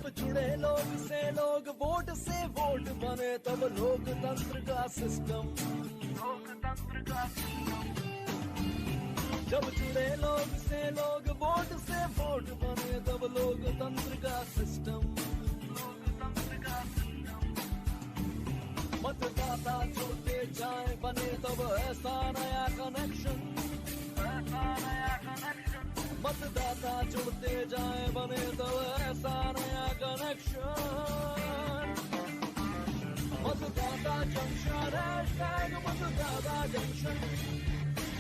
जब जुड़े लोग से लोग वोट से वोट बने तब लोकतंत्र का सिस्टम, जब जुड़े लोग से लोग वोट से वोट बने तब लोकतंत्र का सिस्टम, मतदाता जुड़ते जाए बने तब ऐसा नया कनेक्शन, मतदाता जुड़ते जाए बने तब ऐसा नया कनेक्शन, मतदाता जंक्शन हैशटैग मतदाता जंक्शन,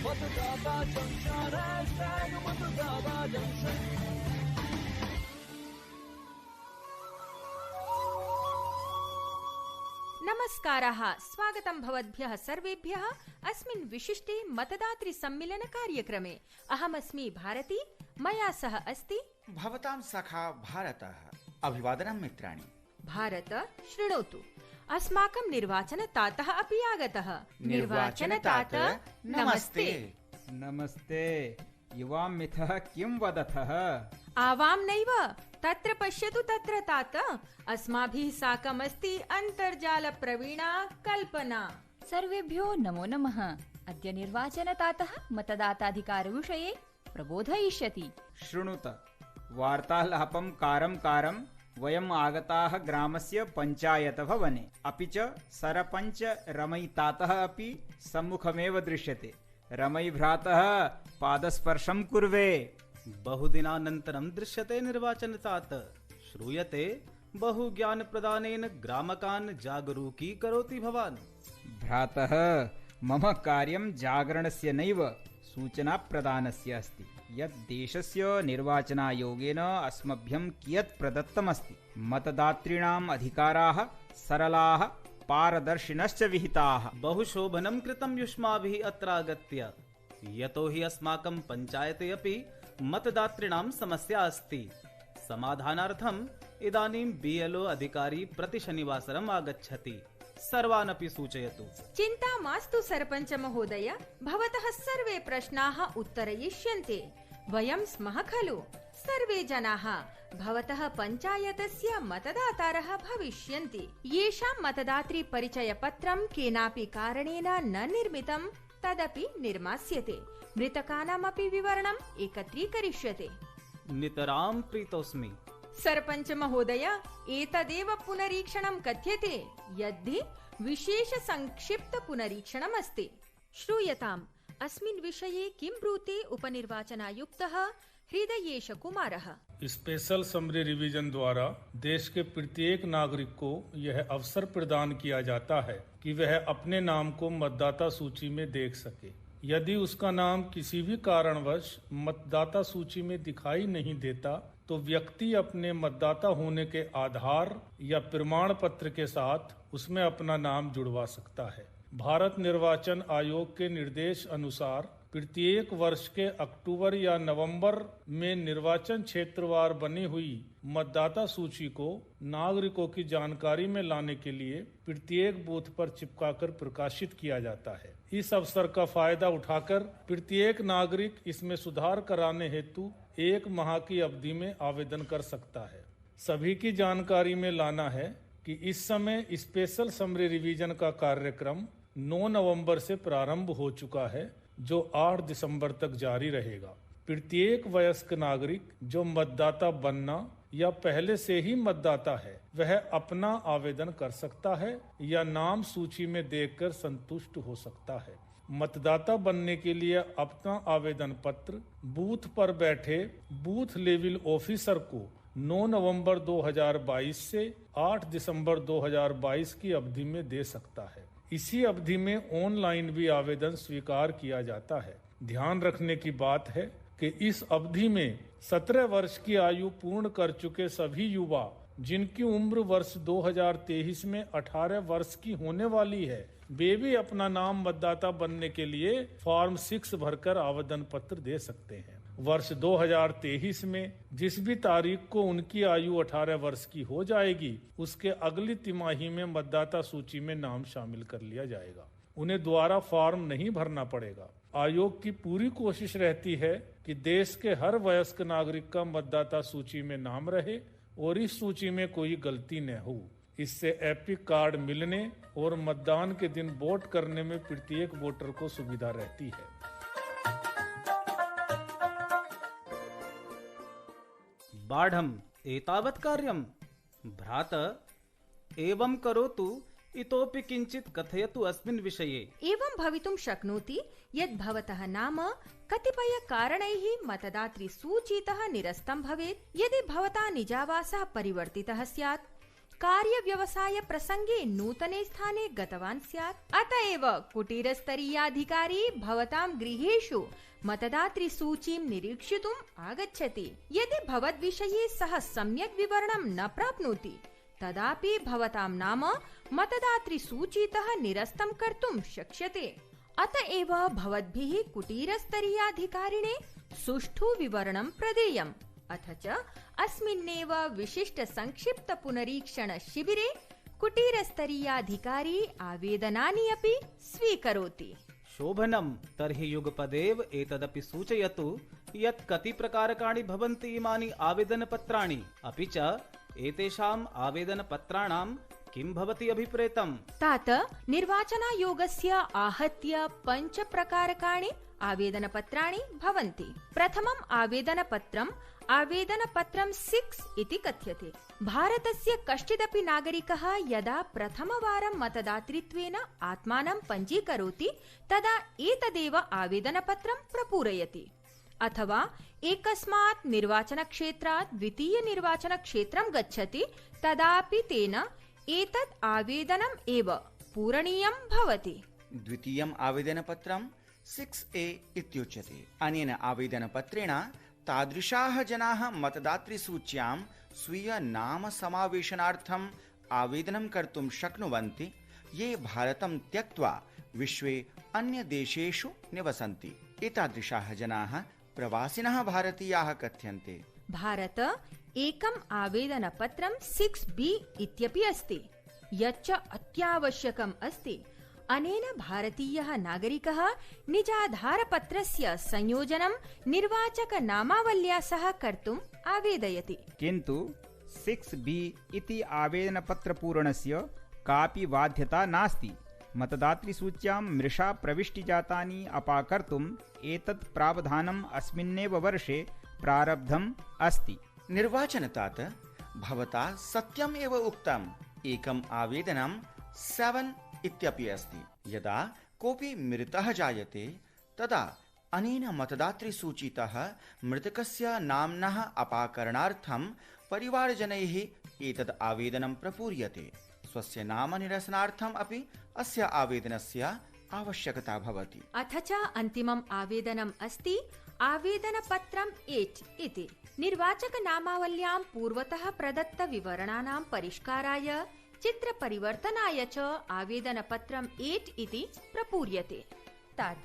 मतदाता जंक्शन हैशटैग मतदाता जंक्शन। नमस्काराः, स्वागतं भवद्भ्यः सर्वेभ्यः अस्मिन् विशिष्टे मतदातृ सम्मिलन कार्यक्रमे। अहमस्मि भारती, मया सह अस्ति भवतां सखा भारतः। अभिवादनं मित्राणि। भारत शृणोतु, अस्माकं निर्वाचनतातः अपि आगतः। निर्वाचनतात नमस्ते। नमस्ते। युवां मिथः किं वदथः? आवां नैव, तत्र पश्यतु तत्र तात। अस्माभिः साकमस्ति अन्तर्जाल प्रवीणा कल्पना। सर्वेभ्यो नमो नमः। अद्य निर्वाचनतातः मतदाताधिकारविषये प्रबोधयिष्यति। शृणुत, वार्तालापं कारं वयम् आगताः ग्रामस्य पञ्चायत भवने, अपि च सरपञ्च रमैतातः अपि सम्मुखमेव दृश्यते। रमै भ्रातः पादस्पर्शं कुर्वे। बहुदिनानन्तरं दृश्यते निर्वाचनतात। श्रूयते बहु ज्ञान प्रदानेन ग्रामकान् जागरूकीकरोति भवान्। भ्रातः, मम कार्यं जागरणस्य नैव सूचना प्रदानस्य अस्ति। यत् देशस्य निर्वाचनायोगेन अस्मभ्यं कियत् प्रदत्तमस्ति। मतदातॄणाम् अधिकाराः सरलाः पारदर्शिनश्च विहिताः। बहु शोभनं कृतं युष्माभिः अत्र आगत्य। यतो हि अस्माकं पञ्चायते अपि मतदातॄणां समस्या अस्ति। समाधानार्थम् इदानीं BLO अधिकारी प्रति शनिवासरम् आगच्छति। सर्वान् अपि सूचयतु। चिन्ता मास्तु सरपञ्च महोदय, भवतः सर्वे प्रश्नाः उत्तरयिष्यन्ते। वयं स्मः खलु। सर्वे जनाः भवतः पञ्चायतस्य मतदातारः भविष्यन्ति। येषां मतदातृ परिचयपत्रं केनापि कारणेन न निर्मितं तदपि निर्मास्यते। मृतकानामपि विवरणम् एकत्रीकरिष्यते। नितरां प्रीतोऽस्मि। सरपञ्च महोदय, एतदेव पुनरीक्षणं कथ्यते, यद्धि विशेष संक्षिप्त पुनरीक्षणम् अस्ति। श्रूयताम्, अस्मिन् विषये किं ब्रूते उपनिर्वाचनायुक्तः हृदयेश कुमारः। स्पेशल समरी रिवीजन द्वारा देश के प्रत्येक नागरिक को यह अवसर प्रदान किया जाता है कि वह अपने नाम को मतदाता सूची में देख सके। यदि उसका नाम किसी भी कारणवश मतदाता सूची में दिखाई नहीं देता तो व्यक्ति अपने मतदाता होने के आधार या प्रमाण पत्र के साथ उसमें अपना नाम जुड़वा सकता है। भारत निर्वाचन आयोग के निर्देश अनुसार प्रत्येक वर्ष के अक्टूबर या नवंबर में निर्वाचन क्षेत्रवार बनी हुई मतदाता सूची को नागरिकों की जानकारी में लाने के लिए प्रत्येक बूथ पर चिपकाकर प्रकाशित किया जाता है। इस अवसर का फायदा उठाकर प्रत्येक नागरिक इसमें सुधार कराने हेतु 1 माह की अवधि में आवेदन कर सकता है। सभी की जानकारी में लाना है कि इस समय स्पेशल समरी रिवीजन का कार्यक्रम 9 नवंबर से प्रारंभ हो चुका है, जो 8 दिसंबर तक जारी रहेगा। प्रत्येक वयस्क नागरिक जो मतदाता बनना या पहले से ही मतदाता है, वह अपना आवेदन कर सकता है या नाम सूची में देखकर संतुष्ट हो सकता है। मतदाता बनने के लिए अपना आवेदन पत्र बूथ पर बैठे बूथ लेवल ऑफिसर को 9 नवंबर 2022 से 8 दिसंबर 2022 की अवधि में दे सकता है। इसी अवधि में ऑनलाइन भी आवेदन स्वीकार किया जाता है। ध्यान रखने की बात है कि इस अवधि में 17 वर्ष की आयु पूर्ण कर चुके सभी युवा जिनकी उम्र वर्ष 2023 में 18 वर्ष की होने वाली है, वे भी अपना नाम मतदाता बनने के लिए फॉर्म 6 भरकर आवेदन पत्र दे सकते हैं। वर्ष 2023 में जिस भी तारीख को उनकी आयु 18 वर्ष की हो जाएगी, उसके अगली तिमाही में मतदाता सूची में नाम शामिल कर लिया जाएगा। उन्हें दोबारा फॉर्म नहीं भरना पड़ेगा। आयोग की पूरी कोशिश रहती है कि देश के हर वयस्क नागरिक का मतदाता सूची में नाम रहे और इस सूची में कोई गलती न हो। इससे एपिक कार्ड मिलने और मतदान के दिन वोट करने में प्रत्येक वोटर को सुविधा रहती है। बाढ़म एतावत् कार्यम भ्रात एवं करोतु इतोपि किंचित कथयतु अस्मिन् विषये। एवं भवितुं शक्नोति यत् भवतः नाम कतिपय कारणैः मतदातृ सूचीतः निरस्तं भवेत्। यदि भवता निजावासः परिवर्तितः स्यात्, कार्य व्यवसाय प्रसंगे नूतने स्थाने गतवान् स्यात्, अतएव कुटीरस्तरीयाधिकारी भवतां गृहेषु मतदातृ सूचीं निरीक्षितुम् आगच्छति। यदि भवद्विषये सः सम्यक् विवरणं न प्राप्नोति, तदापि भवतां नाम मतदातृ सूचीतः निरस्तं कर्तुं शक्यते। अतएव भवद्भिः कुटीरस्तरीयाधिकारिणे सुष्ठु विवरणं प्रदेयम्। अथ च अस्मिन्नेव विशिष्ट संक्षिप्त पुनरीक्षण शिबिरे कुटीरस्तरीयाधिकारी आवेदनानि अपि स्वीकरोति। शोभनम्। तर्हि युगपदेव एतदपि सूचयतु यत् कति प्रकारकाणि भवन्ति इमानि आवेदनपत्राणि, अपि च एतेषाम् आवेदनपत्राणां किं भवति अभिप्रेतम्? तात निर्वाचनायोगस्य आहत्य 5 प्रकारकाणि आवेदनपत्राणि भवन्ति। प्रथमम् आवेदनपत्रं 6 इति कथ्यते। भारतस्य कश्चिदपि नागरिकः यदा प्रथमवारं मतदातृत्वेन आत्मानं पञ्जीकरोति तदा एतदेव आवेदनपत्रं प्रपूरयति। अथवा एकस्मात् निर्वाचनक्षेत्रात् द्वितीय निर्वाचनक्षेत्रं गच्छति तदापि तेन एतत् आवेदनम् एव पूरणीयं भवति। द्वितीयम् आवेदनपत्रं 6A इत्युच्यते। अनेन आवेदनपत्रेण तादृशाः जनाः मतदातृसूच्यां स्वीय नाम समावेशनार्थम् आवेदनं कर्तुं शक्नुवन्ति ये भारतं त्यक्त्वा विश्वे अन्यदेशेषु निवसन्ति। एतादृशाः जनाः प्रवासिनः भारतीयाः कथ्यन्ते। भारत एकम् आवेदनपत्रं 6B इत्यपि अस्ति, यच्च अत्यावश्यकम् अस्ति। अनेन भारतीयः नागरिकः निजाधारपत्रस्य संयोजनं निर्वाचकनामावल्या सह कर्तुम् आवेदयति। किन्तु 6B इति आवेदनपत्रपूरणस्य कापि बाध्यता नास्ति। मतदातृसूच्यां मृषा प्रविष्टिजातानि अपाकर्तुम् एतत् प्रावधानम् अस्मिन्नेव वर्षे प्रारब्धम् अस्ति। निर्वाचनतात भवता सत्यम् एव उक्तम्। एकम् आवेदनं 7 इत्यपि अस्ति। यदा कोऽपि मृतः जायते तदा अनेन मतदातृसूचीतः मृतकस्य नाम्नः अपाकरणार्थं परिवारजनैः एतद् आवेदनं प्रपूर्यते। स्वस्य नाम निरसनार्थम् अपि अस्य आवेदनस्य आवश्यकता भवति। अथ च अन्तिमम् आवेदनम् अस्ति आवेदनपत्रम् 8 इति। निर्वाचकनामावल्यां पूर्वतः प्रदत्तविवरणानां परिष्काराय चित्रपरिवर्तनाय च आवेदनपत्रम् 8 इति प्रपूर्यते। तात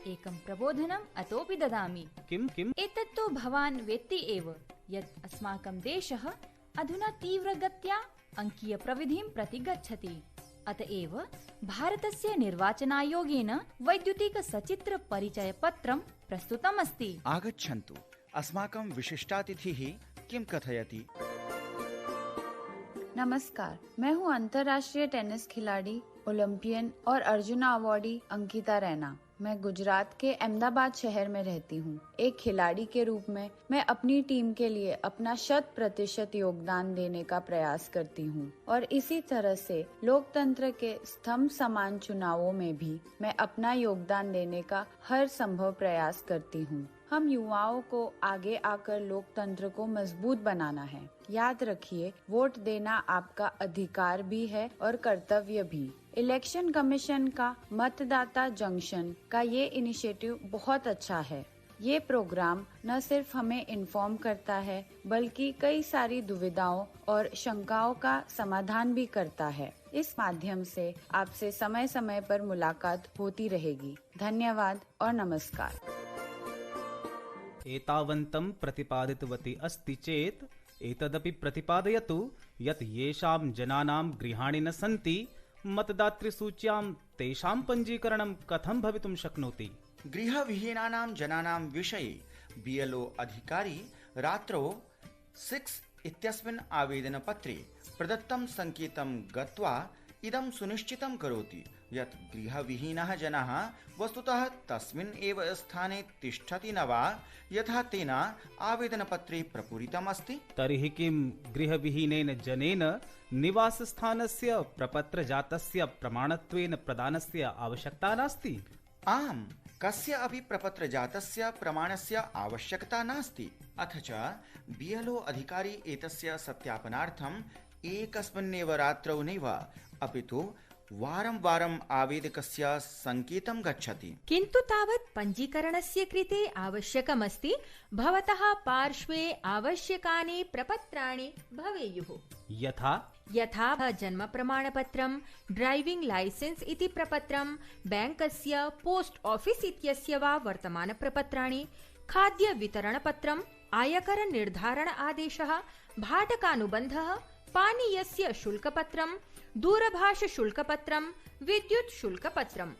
एकं प्रबोधनम् अतोपि ददामि। किम्? एतत्तु भवान् वेत्ति एव यत् अस्माकं देशः अधुना तीव्रगत्या अङ्कीयप्रविधिं प्रति गच्छति। अतएव भारतस्य निर्वाचनायोगेन वैद्युतिकसचित्रपरिचयपत्रं प्रस्तुतमस्ति। आगच्छन्तु, अस्माकं विशिष्टातिथिः किं कथयति। नमस्कार, मैं हूँ अंतर्राष्ट्रीय टेनिस खिलाड़ी, ओलंपियन और अर्जुना अवार्डी अंकिता रैना। मैं गुजरात के अहमदाबाद शहर में रहती हूँ। एक खिलाड़ी के रूप में मैं अपनी टीम के लिए अपना 100% योगदान देने का प्रयास करती हूँ और इसी तरह से लोकतंत्र के स्तंभ समान चुनावों में भी मैं अपना योगदान देने का हर संभव प्रयास करती हूँ। हम युवाओं को आगे आकर लोकतंत्र को मजबूत बनाना है। याद रखिए, वोट देना आपका अधिकार भी है और कर्तव्य भी। इलेक्शन कमीशन का मतदाता जंक्शन का ये इनिशिएटिव बहुत अच्छा है। ये प्रोग्राम न सिर्फ हमें इन्फॉर्म करता है बल्कि कई सारी दुविधाओं और शंकाओं का समाधान भी करता है। इस माध्यम से आपसे समय समय पर मुलाकात होती रहेगी। धन्यवाद और नमस्कार। एतावन्तं प्रतिपादितवती अस्ति चेत् एतदपि प्रतिपादयतु यत् येषां जनानां गृहाणि न सन्ति मतदातृसूच्यां तेषां पञ्जीकरणं कथं भवितुं शक्नोति। गृहविहीनानां जनानां विषये BLO अधिकारी रात्रौ 6 इत्यस्मिन् आवेदनपत्रे प्रदत्तं संकेतं गत्वा इदं सुनिश्चितं करोति यत् गृहविहीनः जनः वस्तुतः तस्मिन् एव स्थाने तिष्ठति न वा यथा तेन आवेदनपत्रे प्रपूरितम् अस्ति। तर्हि किं गृहविहीनेन जनेन निवासस्थानस्य प्रपत्रजातस्य प्रमाणत्वेन प्रदानस्य आवश्यकता नास्ति? आम्, कस्य अपि प्रपत्रजातस्य प्रमाणस्य आवश्यकता नास्ति। अथ च बीएलओ अधिकारी एतस्य सत्यापनार्थम् एकस्मिन्नेव रात्रौ नैव अपितु वारं वारम् आवेदकस्य संकेतं गच्छति। किन्तु तावत् पञ्जीकरणस्य कृते आवश्यकमस्ति भवतः पार्श्वे आवश्यकानि प्रपत्राणि भवेयुः। यथा जन्म प्रमाणपत्रं, ड्राइविंग लाइसेंस इति प्रपत्रं, बैंकस्य, पोस्ट ऑफिस इत्यस्य वा वर्तमान प्रपत्राणि, खाद्य वितरणपत्रम्, आयकर निर्धारण आदेशः, भाटकानुबन्धः, पानीयस्य शुल्कपत्रं, दूरभाष शुल्कपत्रं, विद्युत् शुल्कपत्रम्।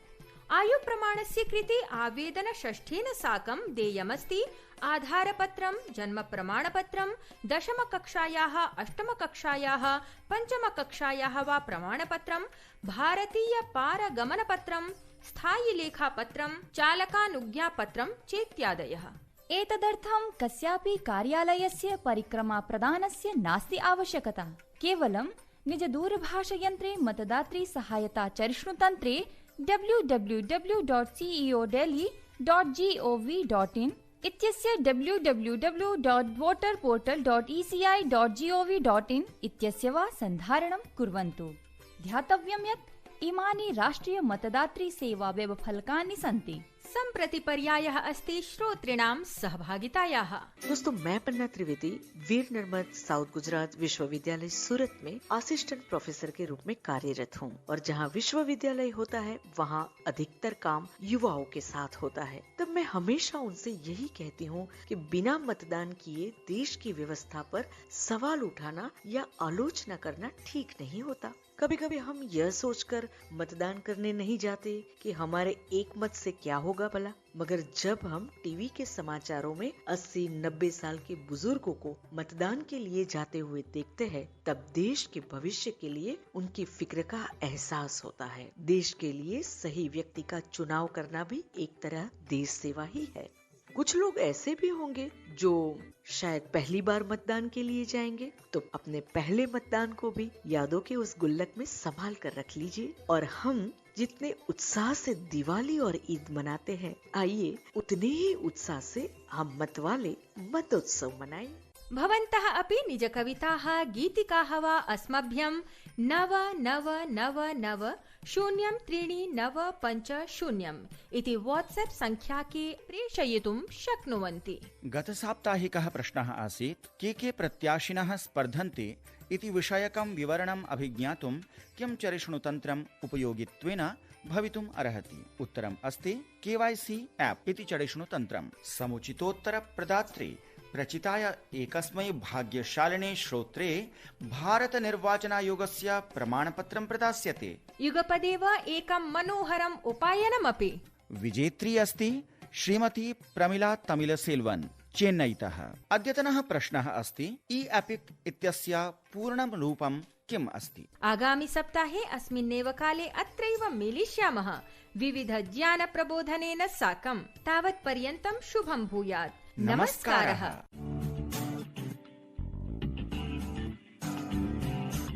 आयु प्रमाणस्य कृते आवेदन षष्ठेन साकं देयमस्ति आधारपत्रं, जन्म प्रमाणपत्रं, दशमकक्षायाः, अष्टमकक्षायाः, पञ्चमकक्षायाः वा प्रमाणपत्रं, भारतीय पारगमनपत्रं, स्थायि लेखापत्रं, चालकानुज्ञापत्रं चेत्यादयः। एतदर्थं कस्यापि कार्यालयस्य परिक्रमा प्रदानस्य नास्ति आवश्यकता। केवलं निज दूरभाषयन्त्रे मतदात्री सहायता चरिष्णुतन्त्रे www.ceodelhi.gov.in इत्यस्य www.voterportal.eci.gov.in इत्यस्य वा सन्धारणं कुर्वन्तु। ध्यातव्यं यत् इमानि राष्ट्रिय मतदात्री सेवा वेब फलकानि सन्ति। सम्प्रति पर्यायः अस्ति श्रोतॄणां सहभागितायाः। दोस्तों, मैं पन्ना त्रिवेदी वीर नर्मद साउथ गुजरात विश्वविद्यालय सूरत में असिस्टेंट प्रोफेसर के रूप में कार्यरत हूँ और जहाँ विश्वविद्यालय होता है वहाँ अधिकतर काम युवाओं के साथ होता है। तब मैं हमेशा उनसे यही कहती हूँ कि बिना मतदान किए देश की व्यवस्था पर सवाल उठाना या आलोचना करना ठीक नहीं होता। कभी कभी हम यह सोचकर मतदान करने नहीं जाते कि हमारे एक मत से क्या होगा भला, मगर जब हम टीवी के समाचारों में 80-90 साल के बुजुर्गों को मतदान के लिए जाते हुए देखते हैं, तब देश के भविष्य के लिए उनकी फिक्र का एहसास होता है। देश के लिए सही व्यक्ति का चुनाव करना भी एक तरह देश सेवा ही है। कुछ लोग ऐसे भी होंगे जो शायद पहली बार मतदान के लिए जाएंगे, तो अपने पहले मतदान को भी यादों के उस गुल्लक में संभाल कर रख लीजिए। और हम जितने उत्साह से दिवाली और ईद मनाते हैं, आइए उतने ही उत्साह से हम मतवाले मतोत्सव मनाएं। भवन्तः अपि निज कविताः, गीतिकाः वा अस्मभ्यं 9999039550 इति वाट्सएप संख्याके प्रेषयितुं शक्नुवन्ति। गतसाप्ताहिकः प्रश्नः आसीत्, के प्रत्याशिनः स्पर्धन्ते इति विषयकं विवरणम् अभिज्ञातुं किं चरिष्णुतन्त्रम् उपयोगित्वेन भवितुम् अर्हति। उत्तरम् अस्ति KYC ऐप् इति चरिष्णुतन्त्रम्। समुचितोत्तरप्रदात्रे प्रचिताय एकस्मै भाग्यशालिने श्रोत्रे भारत निर्वाचनायोगस्य प्रमाणपत्रं प्रदास्यते। युगपदे वा एकं मनोहरम् उपायनमपि। विजेत्री अस्ति श्रीमती प्रमिला तमिलसेल्वन् चेन्नईतः। अद्यतनः प्रश्नः अस्ति, ई-एपिक् इत्यस्य पूर्णं रूपं किम् अस्ति? आगामि सप्ताहे अस्मिन्नेव काले अत्रैव मेलिष्यामः विविध ज्ञान प्रबोधनेन साकं। तावत् पर्यन्तं शुभं भूयात्। नमस्कारः।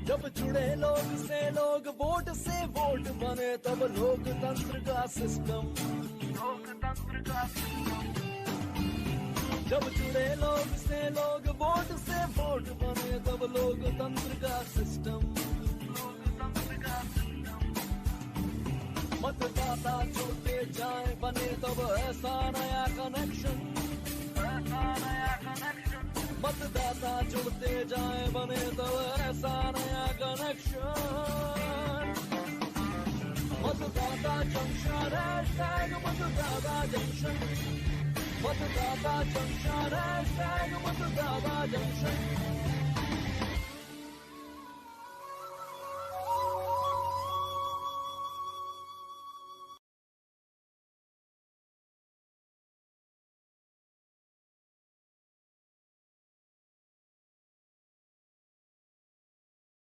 जब जुड़े लोग से लोग, वोट से वोट बने, तब लोकतंत्र का सिस्टम। जब जुड़े लोग से लोग, वोट से वोट बने, तब लोकतंत्र का सिस्टम। मतदाता जुड़ते जाए बने, तब ऐसा नया कनेक्शन। मतदाता जुड़ते जाए बने, तब ऐसा नया कनेक्शन। मतदाता जंक्शन, हैशटैग मतदाता जंक्शन। मतदाता जंक्शन, हैशटैग मतदाता जंक्शन।